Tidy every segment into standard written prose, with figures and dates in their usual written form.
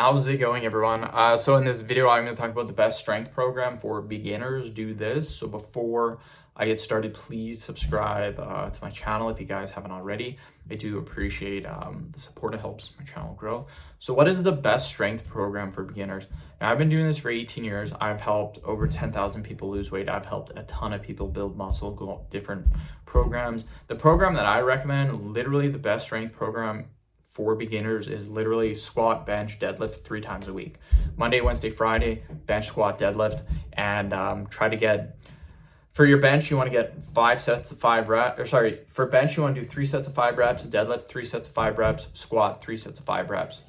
How's it going, everyone? So in this video, I'm going to talk about the best strength program for beginners. Do this. So before I get started, please subscribe to my channel if you guys haven't already. I do appreciate the support. It helps my channel grow. So what is the best strength program for beginners? Now, I've been doing this for 18 years. I've helped over 10,000 people lose weight. I've helped a ton of people build muscle, go up different programs. The program that I recommend, literally the best strength program for beginners, is literally squat, bench, deadlift 3 times a week. Monday, Wednesday, Friday, bench, squat, deadlift, and try to get, for your bench, you want to get 5 sets of 5 reps, or sorry, for bench, you want to do 3 sets of 5 reps, deadlift, 3 sets of 5 reps, squat, 3 sets of 5 reps.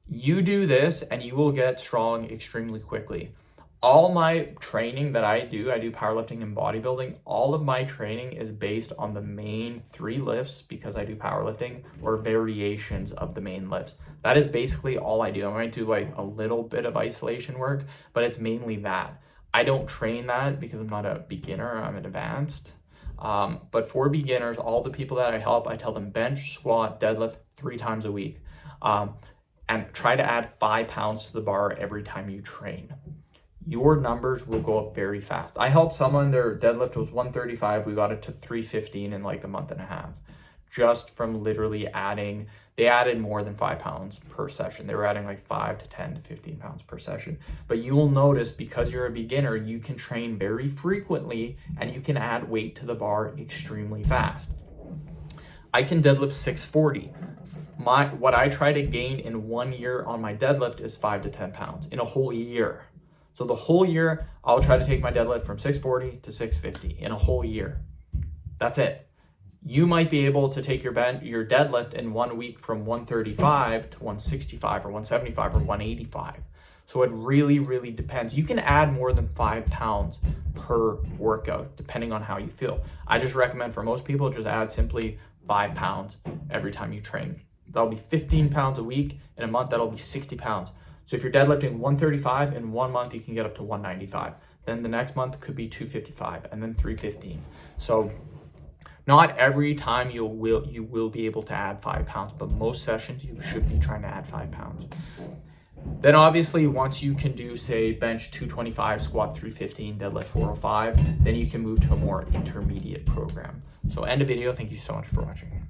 You do this and you will get strong extremely quickly. All my training that I do powerlifting and bodybuilding. All of my training is based on the main 3 lifts because I do powerlifting, or variations of the main lifts. That is basically all I do. I might do like a little bit of isolation work, but it's mainly that. I don't train that because I'm not a beginner, I'm an advanced. But for beginners, all the people that I help, I tell them bench, squat, deadlift 3 times a week. And try to add 5 pounds to the bar every time you train. Your numbers will go up very fast. I helped someone, their deadlift was 135. We got it to 315 in like a month and a half. Just from literally adding, they added more than 5 pounds per session. They were adding like 5 to 10 to 15 pounds per session. But you will notice, because you're a beginner, you can train very frequently and you can add weight to the bar extremely fast. I can deadlift 640. What I try to gain in 1 year on my deadlift is 5 to 10 pounds in a whole year. So the whole year, I'll try to take my deadlift from 640 to 650 in a whole year. That's it. You might be able to take your deadlift in 1 week from 135 to 165 or 175 or 185. So it really, really depends. You can add more than 5 pounds per workout, depending on how you feel. I just recommend for most people, just add simply 5 pounds every time you train. That'll be 15 pounds a week. In a month, that'll be 60 pounds. So if you're deadlifting 135, in 1 month, you can get up to 195. Then the next month could be 255 and then 315. So not every time you will be able to add 5 pounds, but most sessions you should be trying to add 5 pounds. Then obviously, once you can do, say, bench 225, squat 315, deadlift 405, then you can move to a more intermediate program. So end of video. Thank you so much for watching.